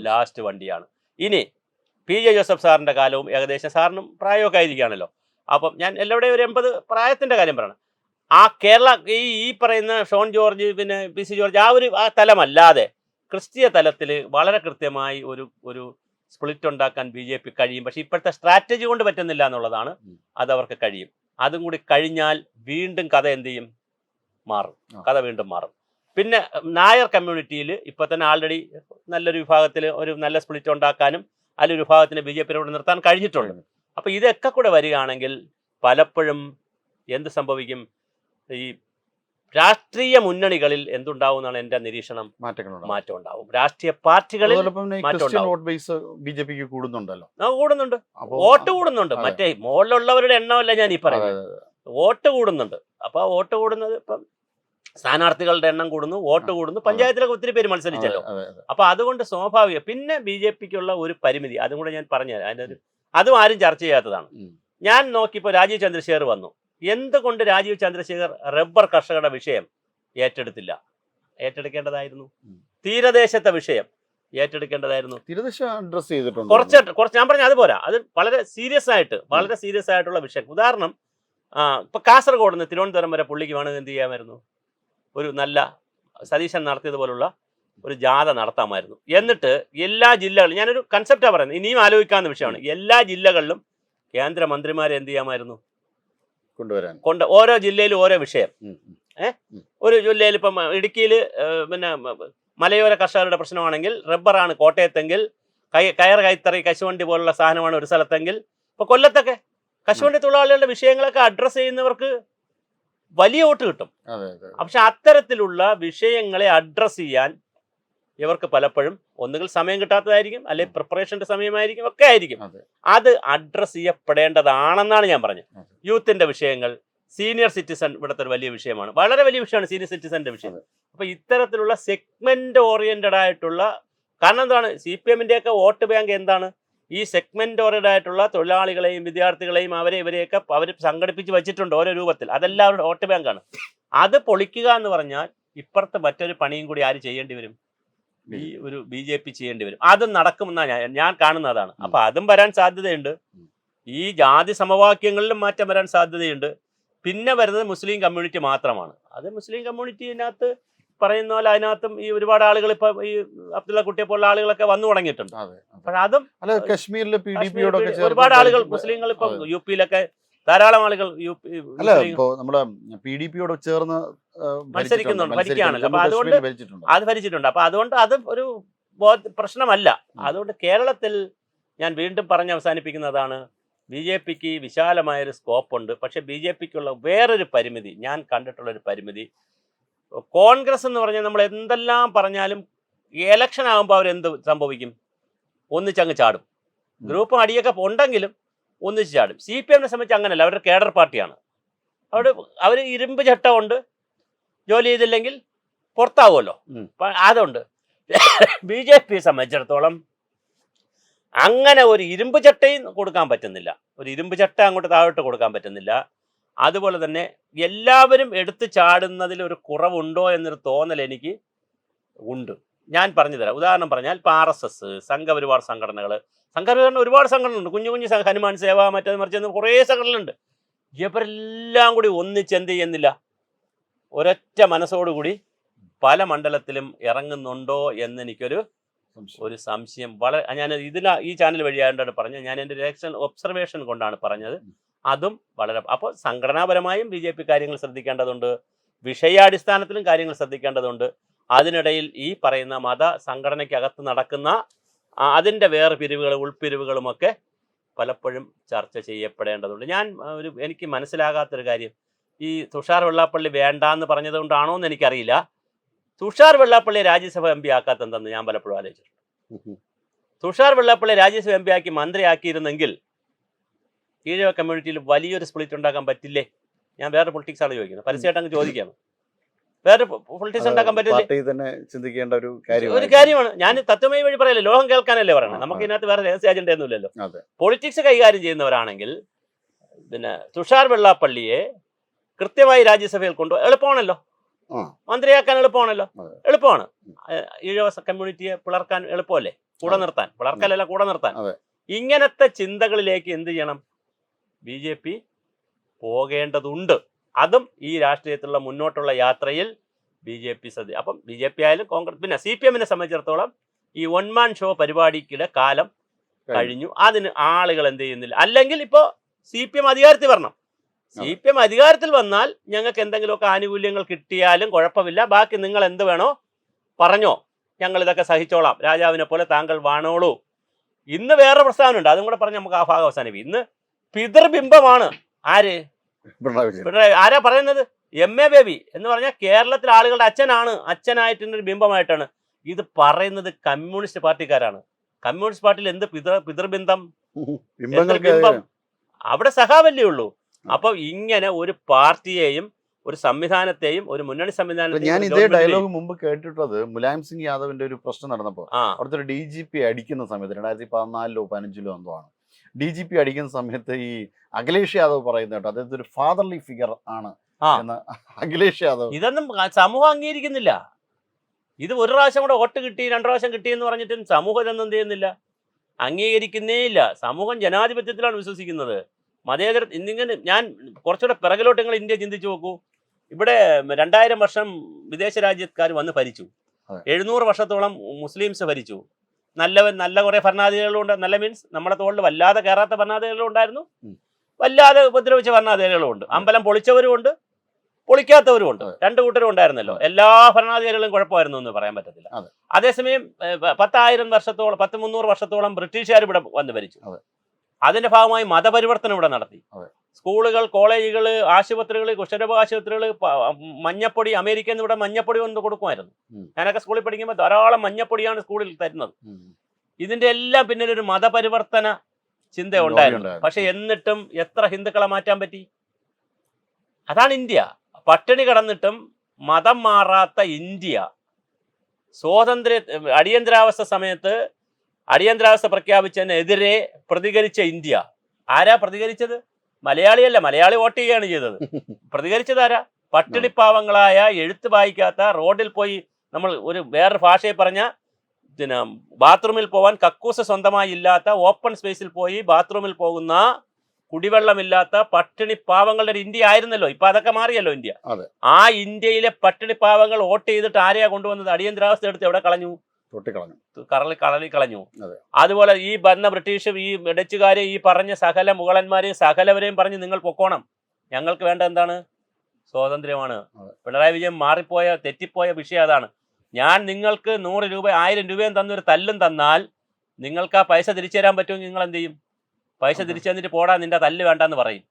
ലാസ്റ്റ് വണ്ടിയാണ്. ഇനി PJ ജോസഫ് സാറിൻ്റെ കാലവും ഏകദേശം സാറിനും പ്രായമൊക്കെ ആയിരിക്കുകയാണല്ലോ. അപ്പം ഞാൻ എല്ലാവരുടെയും ഒരു 80 പ്രായത്തിൻ്റെ കാര്യം പറയണം. ആ കേരള ഈ പറയുന്ന ഷോൺ ജോർജ്, പിന്നെ PC ജോർജ്, ആ തലമല്ലാതെ ക്രിസ്തീയ തലത്തിൽ വളരെ കൃത്യമായി ഒരു സ്പ്ലിറ്റ് ഉണ്ടാക്കാൻ BJP കഴിയും. പക്ഷേ ഇപ്പോഴത്തെ സ്ട്രാറ്റജി കൊണ്ട് പറ്റുന്നില്ല എന്നുള്ളതാണ്. അതവർക്ക് കഴിയും. അതും കൂടി കഴിഞ്ഞാൽ വീണ്ടും കഥ എന്ത് ചെയ്യും? മാറും. കഥ വീണ്ടും മാറും. പിന്നെ നായർ കമ്മ്യൂണിറ്റിയിൽ ഇപ്പോൾ തന്നെ ആൾറെഡി നല്ലൊരു വിഭാഗത്തിൽ ഒരു നല്ല സ്പ്ലിറ്റ് ഉണ്ടാക്കാനും അതിലൊരു വിഭാഗത്തിന് BJP-യോട് നിർത്താൻ കഴിഞ്ഞിട്ടുണ്ട്. അപ്പോൾ ഇതൊക്കെ കൂടെ വരികയാണെങ്കിൽ പലപ്പോഴും എന്ത് സംഭവിക്കും? ഈ രാഷ്ട്രീയ മുന്നണികളിൽ എന്തുണ്ടാവും എന്നാണ് എൻ്റെ നിരീക്ഷണം. മാറ്റം ഉണ്ടാവും. രാഷ്ട്രീയ പാർട്ടികളിൽ BJP-ക്ക് കൂടുന്നുണ്ടല്ലോ. കൂടുന്നുണ്ട്. വോട്ട് കൂടുന്നുണ്ട്. മറ്റേ മുകളിലുള്ളവരുടെ എണ്ണമല്ല ഞാൻ ഈ പറയുന്നത്. വോട്ട് കൂടുന്നുണ്ട്. അപ്പോൾ ആ വോട്ട് കൂടുന്നത് ഇപ്പം സ്ഥാനാർത്ഥികളുടെ എണ്ണം കൂടുന്നു, വോട്ട് കൂടുന്നു. പഞ്ചായത്തിലൊക്കെ ഒത്തിരി പേര് മത്സരിച്ചല്ലോ. അപ്പോൾ അതുകൊണ്ട് സ്വാഭാവികം. പിന്നെ BJP-ക്കുള്ള ഒരു പരിമിതി, അതും കൂടെ ഞാൻ പറഞ്ഞുതരാം. അതും ആരും ചർച്ച ചെയ്യാത്തതാണ്. ഞാൻ നോക്കിയപ്പോൾ രാജീവ് ചന്ദ്രശേഖർ വന്നു. എന്തുകൊണ്ട് രാജീവ് ചന്ദ്രശേഖർ റബ്ബർ കർഷകരുടെ വിഷയം ഏറ്റെടുക്കേണ്ടതായിരുന്നു? തീരദേശത്തെ വിഷയം ഏറ്റെടുക്കേണ്ടതായിരുന്നു. കുറച്ച് ഞാൻ പറഞ്ഞ അതുപോരാ. അത് വളരെ സീരിയസ് ആയിട്ടുള്ള വിഷയം. ഉദാഹരണം, ഇപ്പൊ കാസർഗോഡ് നിന്ന് തിരുവനന്തപുരം വരെ പുള്ളിക്ക് വേണമെങ്കിൽ എന്ത് ചെയ്യാമായിരുന്നു? ഒരു നല്ല സതീശൻ നടത്തിയതുപോലുള്ള ഒരു ജാഥ നടത്താമായിരുന്നു. എന്നിട്ട് എല്ലാ ജില്ലകളിലും, ഞാനൊരു കൺസെപ്റ്റാണ് പറയുന്നത്, ഇനിയും ആലോചിക്കാവുന്ന വിഷയമാണ്, എല്ലാ ജില്ലകളിലും കേന്ദ്രമന്ത്രിമാരെ എന്ത് ചെയ്യാമായിരുന്നു? ഓരോ ജില്ലയിലും ഓരോ വിഷയം. ഒരു ജില്ലയിൽ ഇപ്പം ഇടുക്കിയിൽ പിന്നെ മലയോര കർഷകരുടെ പ്രശ്നമാണെങ്കിൽ റബ്ബറാണ് കോട്ടയത്തെങ്കിൽ, കയർ കൈത്തറി കശുവണ്ടി പോലുള്ള സാധനമാണ് ഒരു സ്ഥലത്തെങ്കിൽ, ഇപ്പൊ കൊല്ലത്തൊക്കെ കശുവണ്ടി തൊഴിലാളികളുടെ വിഷയങ്ങളൊക്കെ അഡ്രസ്സ് ചെയ്യുന്നവർക്ക് വലിയ വോട്ട് കിട്ടും. പക്ഷെ അത്തരത്തിലുള്ള വിഷയങ്ങളെ അഡ്രസ്സ് ചെയ്യാൻ ഇവർക്ക് പലപ്പോഴും ഒന്നുകിൽ സമയം കിട്ടാത്തതായിരിക്കും, അല്ലെങ്കിൽ പ്രിപ്പറേഷന്റെ സമയമായിരിക്കും, ഒക്കെ ആയിരിക്കും. അത് അഡ്രസ്സ് ചെയ്യപ്പെടേണ്ടതാണെന്നാണ് ഞാൻ പറഞ്ഞത്. യൂത്തിന്റെ വിഷയങ്ങൾ, സീനിയർ സിറ്റിസൺ ഇവിടുത്തെ ഒരു വലിയ വിഷയമാണ്, വളരെ വലിയ വിഷയമാണ് സീനിയർ സിറ്റിസന്റെ വിഷയം. അപ്പൊ ഇത്തരത്തിലുള്ള സെഗ്മെന്റ് ഓറിയന്റഡ് ആയിട്ടുള്ള, കാരണം എന്താണ്, CPM-ന്റെയൊക്കെ വോട്ട് ബാങ്ക് എന്താണ്? ഈ സെഗ്മെന്റ് ഓറിയന്റഡ് ആയിട്ടുള്ള തൊഴിലാളികളെയും വിദ്യാർത്ഥികളെയും ഇവരെയൊക്കെ അവർ സംഘടിപ്പിച്ച് വെച്ചിട്ടുണ്ട് ഓരോ രൂപത്തിൽ. അതെല്ലാം അവരുടെ വോട്ട് ബാങ്കാണ്. അത് പൊളിക്കുക എന്ന് പറഞ്ഞാൽ ഇപ്പുറത്തെ മറ്റൊരു പണിയും കൂടി ആര് ചെയ്യേണ്ടി വരും? ഈ ഒരു BJP ചെയ്യേണ്ടി വരും. അതും നടക്കുമെന്നാണ് ഞാൻ കാണുന്നതാണ്. അപ്പൊ അതും വരാൻ സാധ്യതയുണ്ട്. ഈ ജാതി സമവാക്യങ്ങളിലും മാറ്റം വരാൻ സാധ്യതയുണ്ട്. പിന്നെ വരുന്നത് മുസ്ലിം കമ്മ്യൂണിറ്റി മാത്രമാണ്. അത് മുസ്ലിം കമ്മ്യൂണിറ്റിനകത്ത് പറയുന്ന പോലെ അതിനകത്തും ഈ ഒരുപാട് ആളുകൾ ഇപ്പൊ ഈ അബ്ദുള്ള കുട്ടിയെ പോലുള്ള ആളുകളൊക്കെ വന്നു തുടങ്ങിയിട്ടുണ്ട്. പക്ഷെ അതും കശ്മീരിലെ ഒരുപാട് ആളുകൾ മുസ്ലിങ്ങൾ ഇപ്പൊ UP-യിലൊക്കെ ധാരാളം ആളുകൾ നമ്മുടെ PDP-യോട് ചേർന്ന് ഭരിക്കുകയാണല്ലോ. അപ്പൊ അതുകൊണ്ട് അത് ഭരിച്ചിട്ടുണ്ട്. അപ്പൊ അതുകൊണ്ട് അത് ഒരു പ്രശ്നമല്ല. അതുകൊണ്ട് കേരളത്തിൽ ഞാൻ വീണ്ടും പറഞ്ഞ് അവസാനിപ്പിക്കുന്നതാണ്, BJP-ക്ക് വിശാലമായൊരു സ്കോപ്പുണ്ട്. പക്ഷെ BJP-ക്കുള്ള വേറൊരു പരിമിതി, ഞാൻ കണ്ടിട്ടുള്ളൊരു പരിമിതി, കോൺഗ്രസ് എന്ന് പറഞ്ഞാൽ നമ്മൾ എന്തെല്ലാം പറഞ്ഞാലും ഇലക്ഷൻ ആകുമ്പോൾ അവരെന്ത് സംഭവിക്കും? ഒന്നിച്ചങ്ങ് ചാടും. ഗ്രൂപ്പും അടിയൊക്കെ ഉണ്ടെങ്കിലും ഒന്നിച്ച് ചാടും. CPM-നെ സംബന്ധിച്ച് അങ്ങനെയല്ല, അവരുടെ കേഡർ പാർട്ടിയാണ്. അവർ ഇരുമ്പ് ചട്ടമുണ്ട്, ജോലി ചെയ്തില്ലെങ്കിൽ പുറത്താവുമല്ലോ, അതുണ്ട്. BJP സംബന്ധിച്ചിടത്തോളം അങ്ങനെ ഒരു ഇരുമ്പ് ചട്ടയും കൊടുക്കാൻ പറ്റുന്നില്ല, ഒരു ഇരുമ്പ് ചട്ട അങ്ങോട്ട് താഴോട്ട് കൊടുക്കാൻ പറ്റുന്നില്ല. അതുപോലെ തന്നെ എല്ലാവരും എടുത്തു ചാടുന്നതിൽ ഒരു കുറവുണ്ടോ എന്നൊരു തോന്നൽ എനിക്ക് ഉണ്ട്. ഞാൻ പറഞ്ഞു തരാം. ഉദാഹരണം പറഞ്ഞാൽ ഇപ്പോൾ RSS, സംഘപരിവാർ സംഘടനകൾ, സംഘപരിവാറിന് ഒരുപാട് സംഘടനകളുണ്ട്, കുഞ്ഞു കുഞ്ഞു ഹനുമാൻ സേവ, മറ്റേത് മറിച്ചെന്ന് കുറേ സംഘടനകളുണ്ട്. ഇവരെല്ലാം കൂടി ഒന്നിച്ചെന്ത് ചെയ്യുന്നില്ല, ഒരൊറ്റ മനസ്സോടുകൂടി പല മണ്ഡലത്തിലും ഇറങ്ങുന്നുണ്ടോ എന്നെനിക്കൊരു സംശയം. ഞാൻ ഈ ചാനൽ വഴിയായിട്ടാണ് പറഞ്ഞത്, ഞാൻ എൻ്റെ ഇലക്ഷൻ ഒബ്സർവേഷൻ കൊണ്ടാണ് പറഞ്ഞത്. അതും വളരെ, അപ്പോൾ സംഘടനാപരമായും BJP കാര്യങ്ങൾ ശ്രദ്ധിക്കേണ്ടതുണ്ട്, വിഷയാടിസ്ഥാനത്തിലും കാര്യങ്ങൾ ശ്രദ്ധിക്കേണ്ടതുണ്ട്. അതിനിടയിൽ ഈ പറയുന്ന മത സംഘടനയ്ക്കകത്ത് നടക്കുന്ന അതിൻ്റെ വേറെ പിരിവുകളും ഉൾപ്പിരിവുകളുമൊക്കെ പലപ്പോഴും ചർച്ച ചെയ്യപ്പെടേണ്ടതുണ്ട്. എനിക്ക് മനസ്സിലാകാത്തൊരു കാര്യം, ഈ തുഷാർ വെള്ളാപ്പള്ളി വേണ്ടാന്ന് പറഞ്ഞത് കൊണ്ടാണോ എന്ന് എനിക്കറിയില്ല, തുഷാർ വെള്ളാപ്പള്ളിയെ രാജ്യസഭ MP ആക്കാത്ത എന്തെന്ന് ഞാൻ പലപ്പോഴും ആലോചിച്ചിട്ടുണ്ട്. തുഷാർ വെള്ളാപ്പള്ളിയെ രാജ്യസഭ MP ആക്കി മന്ത്രിയാക്കിയിരുന്നെങ്കിൽ ഈഴവ കമ്മ്യൂണിറ്റിയിൽ വലിയൊരു സ്പ്ലിറ്റ് ഉണ്ടാക്കാൻ പറ്റില്ലേ? ഞാൻ വേറെ പൊളിറ്റിക്സ് ആണ് ചോദിക്കുന്നത്, പരസ്യമായിട്ട് അങ്ങ് ചോദിക്കുകയാണ്. വേറെ പൊളിറ്റിക്സ് ഉണ്ടാക്കാൻ പറ്റില്ലേ? ചിന്തിക്കേണ്ട ഒരു കാര്യമാണ്. ഞാൻ തത്വമയി വഴി പറയല്ലേ, ലോകം കേൾക്കാനല്ലേ പറയണം. നമുക്ക് ഇതിനകത്ത് വേറെ രഹസ്യ അജണ്ട ഒന്നുമില്ലല്ലോ. പൊളിറ്റിക്സ് കൈകാര്യം ചെയ്യുന്നവരാണെങ്കിൽ പിന്നെ തുഷാർ വെള്ളാപ്പള്ളിയെ കൃത്യമായി രാജ്യസഭയിൽ കൊണ്ടുപോയി എളുപ്പമാണല്ലോ, മന്ത്രിയാക്കാൻ എളുപ്പമാണല്ലോ, എളുപ്പമാണ്. ഈഴവ കമ്മ്യൂണിറ്റിയെ പിളർക്കാൻ എളുപ്പമല്ലേ, കൂടെ നിർത്താൻ, പിളർക്കലല്ല കൂടെ നിർത്താൻ. ഇങ്ങനത്തെ ചിന്തകളിലേക്ക് എന്ത് ചെയ്യണം, BJP പോകേണ്ടതുണ്ട്. അതും ഈ രാഷ്ട്രീയത്തിലുള്ള മുന്നോട്ടുള്ള യാത്രയിൽ BJP അപ്പം BJP ആയാലും കോൺഗ്രസ്, പിന്നെ CPM-നെ സംബന്ധിച്ചിടത്തോളം ഈ വൺ മാൻ ഷോ പരിപാടിക്കിടെ കാലം കഴിഞ്ഞു. അതിന് ആളുകൾ എന്ത് ചെയ്യുന്നില്ല. അല്ലെങ്കിൽ ഇപ്പോൾ CPM അധികാരത്തിൽ വരണം. CPM അധികാരത്തിൽ വന്നാൽ ഞങ്ങൾക്ക് എന്തെങ്കിലുമൊക്കെ ആനുകൂല്യങ്ങൾ കിട്ടിയാലും കുഴപ്പമില്ല, ബാക്കി നിങ്ങൾ എന്ത് വേണോ പറഞ്ഞോ, ഞങ്ങൾ ഇതൊക്കെ സഹിച്ചോളാം, രാജാവിനെ പോലെ താങ്കൾ വാണോളൂ. ഇന്ന് വേറെ പ്രസ്താവനയുണ്ട്, അതും കൂടെ പറഞ്ഞ് നമുക്ക് ആ ഭാഗം അവസാനിപ്പിക്കും. ഇന്ന് പിതൃബിംബമാണ് ആര്, പിണറായി. ആരാ പറയുന്നത്? MA ബേബി എന്ന് പറഞ്ഞാൽ കേരളത്തിലെ ആളുകളുടെ അച്ഛനായിട്ടൊരു ബിംബമായിട്ടാണ് ഇത് പറയുന്നത്. കമ്മ്യൂണിസ്റ്റ് പാർട്ടിക്കാരാണ്. കമ്മ്യൂണിസ്റ്റ് പാർട്ടിയിൽ എന്ത് പിതൃബിംബം, ബിംബം? അവിടെ സഖാവല്ലേ ഉള്ളൂ. അപ്പൊ ഇങ്ങനെ ഒരു പാർട്ടിയെയും ഒരു സംവിധാനത്തെയും ഒരു മുന്നണി സംവിധാനത്തെയും, ഞാൻ ഇതേ ഡയലോഗ് മുമ്പ് കേട്ടിട്ടുള്ളത് മുലായം സിംഗ് യാദവിന്റെ ഒരു പ്രശ്നം നടന്നപ്പോൾ അവിടുത്തെ ഒരു DGP അടിക്കുന്ന സമയത്ത് 2014-ലോ 2015-ലോ എന്തോ ആണ്, DGP അടിക്കുന്ന സമയത്ത് ഈ അഖിലേഷ് യാദവ് പറയുന്ന കേട്ടോ, അദ്ദേഹത്തെ ഒരു ഫാദർലി ഫിഗർ ആണ് എന്ന് അഖിലേഷ് യാദവ്. ഇതൊന്നും സമൂഹം അംഗീകരിക്കുന്നില്ല. ഇത് ഒരു പ്രാവശ്യം കൂടെ വോട്ട് കിട്ടി, 2 പ്രാവശ്യം കിട്ടിയെന്ന് പറഞ്ഞിട്ടും സമൂഹം ഇതൊന്നും എന്ത് ചെയ്യുന്നില്ല, അംഗീകരിക്കുന്നേ ഇല്ല. സമൂഹം ജനാധിപത്യത്തിലാണ് വിശ്വസിക്കുന്നത്, മതേതര. ഇന്നിങ്ങനെ ഞാൻ കുറച്ചുകൂടെ പിറകിലോട്ട് നിങ്ങൾ ഇന്ത്യ ചിന്തിച്ചു നോക്കൂ. ഇവിടെ 2000 വർഷം വിദേശ രാജ്യക്കാർ വന്ന് ഭരിച്ചു, 700 വർഷത്തോളം മുസ്ലിംസ് ഭരിച്ചു. നല്ല കുറേ ഭരണാധികാരികളുണ്ട്. നല്ല മീൻസ് നമ്മുടെ തോളിൽ വല്ലാതെ കയറാത്ത ഭരണാധികാരികളും ഉണ്ടായിരുന്നു, വല്ലാതെ ഉപദ്രവിച്ച ഭരണാധികാരികളും ഉണ്ട്. അമ്പലം പൊളിച്ചവരും ഉണ്ട്, പൊളിക്കാത്തവരും ഉണ്ട്, 2 കൂട്ടരും ഉണ്ടായിരുന്നല്ലോ. എല്ലാ ഭരണാധികാരികളും കുഴപ്പമായിരുന്നു എന്ന് പറയാൻ പറ്റത്തില്ല. അതേസമയം 10,000 വർഷത്തോളം 300 വർഷത്തോളം ബ്രിട്ടീഷുകാർ ഇവിടെ വന്ന് ഭരിച്ചു. അതിന്റെ ഭാഗമായി മതപരിവർത്തനം ഇവിടെ നടത്തി. സ്കൂളുകൾ, കോളേജുകൾ, ആശുപത്രികൾ, കുഷ്ഠരോഗ ആശുപത്രികൾ, മഞ്ഞപ്പൊടി, അമേരിക്കയിൽ നിന്ന് ഇവിടെ മഞ്ഞപ്പൊടി കൊണ്ട് കൊടുക്കുമായിരുന്നു. ഞാനൊക്കെ സ്കൂളിൽ പഠിക്കുമ്പോൾ ധാരാളം മഞ്ഞപ്പൊടിയാണ് സ്കൂളിൽ തരുന്നത്. ഇതിന്റെ എല്ലാം പിന്നിൽ ഒരു മതപരിവർത്തന ചിന്ത ഉണ്ടായിരുന്നു. പക്ഷെ എന്നിട്ടും എത്ര ഹിന്ദുക്കളെ മാറ്റാൻ പറ്റി? അതാണ് ഇന്ത്യ. പട്ടിണി കിടന്നിട്ടും മതം മാറാത്ത ഇന്ത്യ. അടിയന്തരാവസ്ഥ സമയത്ത് അടിയന്തരാവസ്ഥ പ്രഖ്യാപിച്ചതിനെതിരെ പ്രതികരിച്ച ഇന്ത്യ. ആരാ പ്രതികരിച്ചത്? മലയാളിയല്ല, മലയാളി വോട്ട് ചെയ്യുകയാണ് ചെയ്തത്. പ്രതികരിച്ചത് ആരാ? പട്ടിണിപ്പാവങ്ങളായ, എഴുത്ത് വായിക്കാത്ത, റോഡിൽ പോയി നമ്മൾ ഒരു വേറൊരു ഭാഷയെ പറഞ്ഞ പിന്നെ ബാത്റൂമിൽ പോവാൻ കക്കൂസ് സ്വന്തമായി ഇല്ലാത്ത, ഓപ്പൺ സ്പേസിൽ പോയി ബാത്റൂമിൽ പോകുന്ന, കുടിവെള്ളമില്ലാത്ത പട്ടിണിപ്പാവങ്ങളുടെ ഒരു ഇന്ത്യ ആയിരുന്നല്ലോ. ഇപ്പൊ അതൊക്കെ മാറിയല്ലോ ഇന്ത്യ. ആ ഇന്ത്യയിലെ പട്ടിണിപ്പാവങ്ങൾ വോട്ട് ചെയ്തിട്ട് ആരെയാ കൊണ്ടുവന്നത്? അടിയന്തരാവസ്ഥ എടുത്ത് എവിടെ കളഞ്ഞു? കളി കളഞ്ഞു. അതുപോലെ ഈ ഭരണ ബ്രിട്ടീഷ്, ഈ ഡച്ചുകാരെ, ഈ പറഞ്ഞ സകല മുഗളന്മാരെയും സകലവരെയും പറഞ്ഞ് നിങ്ങൾ പൊക്കോണം, ഞങ്ങൾക്ക് വേണ്ട എന്താണ്? സ്വാതന്ത്ര്യമാണ്. പിണറായി വിജയൻ തെറ്റിപ്പോയ വിഷയം അതാണ്. ഞാൻ നിങ്ങൾക്ക് 100 രൂപ 1000 രൂപയും തന്നൊരു തല്ലും തന്നാൽ നിങ്ങൾക്ക് ആ പൈസ തിരിച്ചു തരാൻ പറ്റുമെങ്കിൽ നിങ്ങൾ എന്ത് ചെയ്യും? പൈസ തിരിച്ചു തന്നിട്ട് പോടാ, നിന്റെ തല്ല് വേണ്ടെന്ന് പറയും.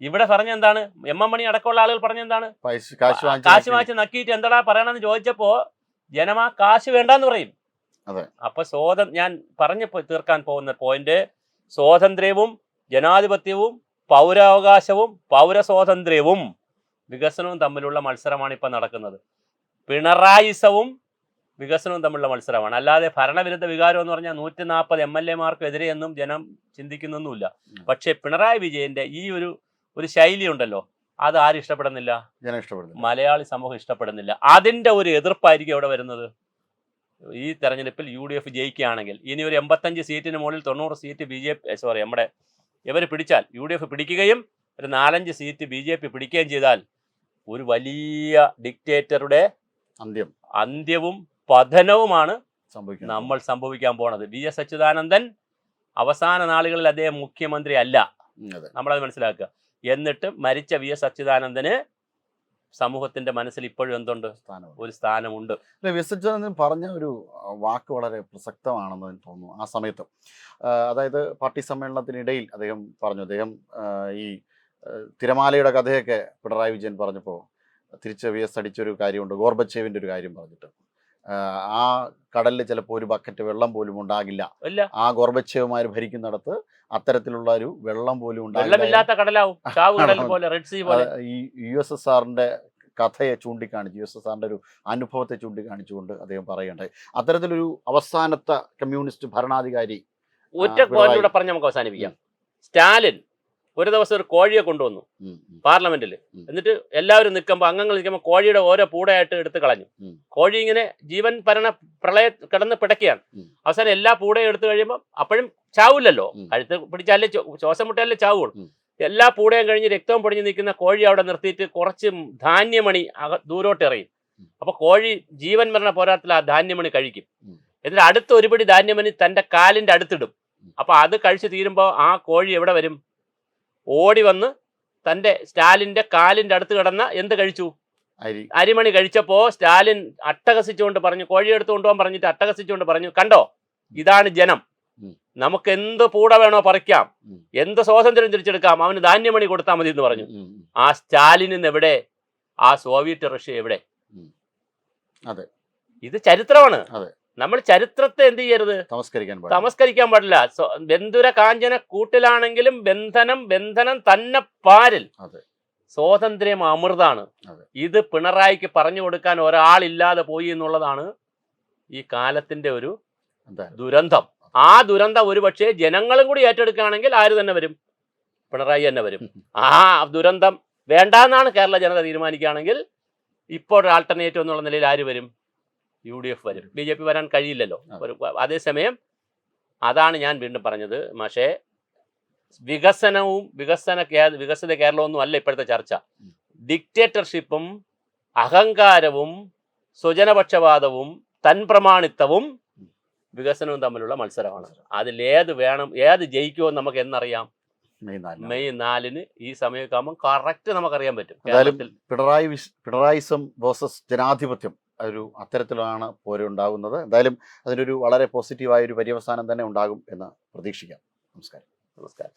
ഇവിടെ പറഞ്ഞെന്താണ്? MM മണി അടക്കമുള്ള ആളുകൾ പറഞ്ഞെന്താണ്? കാശ് വാങ്ങിച്ച് നക്കിയിട്ട് എന്താടാ പറയണമെന്ന് ചോദിച്ചപ്പോ ജനമാ കാശ് വേണ്ടെന്ന് പറയും. അപ്പൊ ഞാൻ പറഞ്ഞു തീർക്കാൻ പോകുന്ന പോയിന്റ്, സ്വാതന്ത്ര്യവും ജനാധിപത്യവും പൗരാവകാശവും പൗരസ്വാതന്ത്ര്യവും വികസനവും തമ്മിലുള്ള മത്സരമാണ് ഇപ്പൊ നടക്കുന്നത്. പിണറായിസവും വികസനവും തമ്മിലുള്ള മത്സരമാണ്. അല്ലാതെ ഭരണവിരുദ്ധ വികാരം എന്ന് പറഞ്ഞാൽ 140 MLA-മാർക്കെതിരെ എന്നും ജനം ചിന്തിക്കുന്നൊന്നുമില്ല. പക്ഷേ പിണറായി വിജയന്റെ ഈ ഒരു ശൈലി ഉണ്ടല്ലോ, അത് ആരും ഇഷ്ടപ്പെടുന്നില്ല. ജനം ഇഷ്ടപ്പെടുന്നില്ല. മലയാളി സമൂഹം ഇഷ്ടപ്പെടുന്നില്ല. അതിന്റെ ഒരു എതിർപ്പായിരിക്കും അവിടെ വരുന്നത്. ഈ തെരഞ്ഞെടുപ്പിൽ UDF ജയിക്കുകയാണെങ്കിൽ ഇനി ഒരു 85 സീറ്റിന് മുകളിൽ 90 സീറ്റ് നമ്മുടെ ഇവർ പിടിച്ചാൽ, UDF പിടിക്കുകയും ഒരു 4-5 സീറ്റ് BJP പിടിക്കുകയും ചെയ്താൽ ഒരു വലിയ ഡിക്റ്റേറ്ററുടെ അന്ത്യവും പതനവുമാണ് നമ്മൾ സംഭവിക്കാൻ പോണത്. VS അച്യുതാനന്ദൻ അവസാന നാളുകളിൽ അദ്ദേഹം മുഖ്യമന്ത്രി അല്ല, നമ്മളത് മനസ്സിലാക്കുക. എന്നിട്ട് മരിച്ച VS അച്യുതാനന്ദന് സമൂഹത്തിന്റെ മനസ്സിൽ ഇപ്പോഴും എന്തുണ്ട്? ഒരു സ്ഥാനമുണ്ട്. VS അച്യുതാനന്ദൻ പറഞ്ഞ ഒരു വാക്ക് വളരെ പ്രസക്തമാണെന്ന് എനിക്ക് തോന്നുന്നു. ആ സമയത്ത് അതായത് പാർട്ടി സമ്മേളനത്തിനിടയിൽ അദ്ദേഹം പറഞ്ഞു, അദ്ദേഹം ഈ തിരമാലയുടെ കഥയൊക്കെ പിണറായി വിജയൻ പറഞ്ഞപ്പോൾ തിരിച്ച് VS അടിച്ചൊരു കാര്യമുണ്ട്, ഗോർബച്ചേവിൻ്റെ ഒരു കാര്യം പറഞ്ഞിട്ട്. ആ കടലിൽ ചിലപ്പോൾ ഒരു ബക്കറ്റ് വെള്ളം പോലും ഉണ്ടാകില്ല, ആ ഗോർബച്ചേവുമാർ ഭരിക്കുന്നിടത്ത് അത്തരത്തിലുള്ള ഒരു വെള്ളം പോലും ഉണ്ടാകില്ല. ഈ USSRന്റെ കഥയെ ചൂണ്ടിക്കാണിച്ച്, USSRന്റെ ഒരു അനുഭവത്തെ ചൂണ്ടിക്കാണിച്ചുകൊണ്ട് അദ്ദേഹം പറയുകയുണ്ടായി. അത്തരത്തിലൊരു അവസാനത്തെ കമ്മ്യൂണിസ്റ്റ് ഭരണാധികാരി ഒറ്റ പോയിന്റിലൂടെ പറഞ്ഞ് നമുക്ക് അവസാനിപ്പിക്കാം. സ്റ്റാലിൻ ഒരു ദിവസം ഒരു കോഴിയെ കൊണ്ടുവന്നു പാർലമെന്റിൽ. എന്നിട്ട് എല്ലാവരും നിൽക്കുമ്പോൾ, അംഗങ്ങൾ നിൽക്കുമ്പോൾ കോഴിയുടെ ഓരോ പൂടയായിട്ട് എടുത്ത് കളഞ്ഞു. കോഴി ഇങ്ങനെ ജീവൻ പ്രളയ കിടന്ന് പിടക്കുകയാണ്. അവസാനം എല്ലാ പൂടയും എടുത്തു കഴിയുമ്പോൾ അപ്പോഴും ചാവില്ലല്ലോ, കഴുത്ത് പിടിച്ചാലേ ശ്വാസം മുട്ടിയാലേ ചാവുള്ളൂ. എല്ലാ പൂടയും കഴിഞ്ഞ് രക്തവും പൊടിഞ്ഞ് നിൽക്കുന്ന കോഴി അവിടെ നിർത്തിയിട്ട് കുറച്ച് ധാന്യമണി ദൂരോട്ട് എറിയും. അപ്പൊ കോഴി ജീവൻ മരണ പോരാട്ടത്തിൽ ആ ധാന്യമണി കഴിക്കും. എന്നിട്ട് അടുത്ത ഒരുപടി ധാന്യമണി തന്റെ കാലിന്റെ അടുത്തിടും. അപ്പൊ അത് കഴിച്ച് തീരുമ്പോൾ ആ കോഴി എവിടെ വരും? ഓടി വന്ന് തൻ്റെ സ്റ്റാലിൻ്റെ കാലിൻ്റെ അടുത്ത് കിടന്ന എന്ത് കഴിച്ചു? അരിമണി കഴിച്ചപ്പോൾ സ്റ്റാലിൻ അട്ടഹസിച്ചുകൊണ്ട് പറഞ്ഞു, കോഴി എടുത്ത് കൊണ്ടുപോകാൻ പറഞ്ഞിട്ട് അട്ടഹസിച്ചുകൊണ്ട് പറഞ്ഞു, കണ്ടോ, ഇതാണ് ജനം, നമുക്ക് എന്ത് പൂട വേണോ പറിക്കാം, എന്ത് സ്വാതന്ത്ര്യം തിരിച്ചെടുക്കാം, അവന് ധാന്യമണി കൊടുത്താൽ മതി എന്ന് പറഞ്ഞു. ആ സ്റ്റാലിനിന്ന് എവിടെ? ആ സോവിയറ്റ് റഷ്യ എവിടെ? ഇത് ചരിത്രമാണ്. നമ്മൾ ചരിത്രത്തെ എന്ത് ചെയ്യരുത്? തമസ്കരിക്കാൻ പാടില്ല. ബന്ധുര കാഞ്ചന കൂട്ടിലാണെങ്കിലും ബന്ധനം തന്നെ പാരിൽ. സ്വാതന്ത്ര്യം അമൃതാണ്. ഇത് പിണറായിക്ക് പറഞ്ഞു കൊടുക്കാൻ ഒരാളില്ലാതെ പോയി എന്നുള്ളതാണ് ഈ കാലത്തിന്റെ ഒരു ദുരന്തം. ആ ദുരന്തം ഒരുപക്ഷെ ജനങ്ങളും കൂടി ഏറ്റെടുക്കുകയാണെങ്കിൽ ആര് തന്നെ വരും? പിണറായി തന്നെ വരും. ആ ദുരന്തം വേണ്ടാന്നാണ് കേരള ജനത തീരുമാനിക്കുകയാണെങ്കിൽ ഇപ്പോൾ ആൾട്ടർനേറ്റീവ് എന്നുള്ള നിലയിൽ ആര് വരും? UDF വരും. BJP വരാൻ കഴിയില്ലല്ലോ. അതേസമയം അതാണ് ഞാൻ വീണ്ടും പറഞ്ഞത്, പക്ഷേ വികസിത കേരളമൊന്നും അല്ല ഇപ്പോഴത്തെ ചർച്ച. ഡിക്റ്റേറ്റർഷിപ്പും അഹങ്കാരവും സ്വജനപക്ഷപാതവും തൻപ്രമാണിത്വവും വികസനവും തമ്മിലുള്ള മത്സരമാണ്. അതിലേത് വേണം, ഏത് ജയിക്കുമോ നമുക്ക് എന്നറിയാം. മെയ് 4-ന് ഈ സമയമൊക്കെ ആകുമ്പോൾ കറക്റ്റ് നമുക്കറിയാൻ പറ്റും. പിണറായിസം വേഴ്സസ് ജനാധിപത്യം അത്തരത്തിലാണ് പോരുണ്ടാകുന്നത്. എന്തായാലും അതിനൊരു വളരെ പോസിറ്റീവായ ഒരു പര്യവസാനം തന്നെ ഉണ്ടാകും എന്ന് പ്രതീക്ഷിക്കാം. നമസ്കാരം.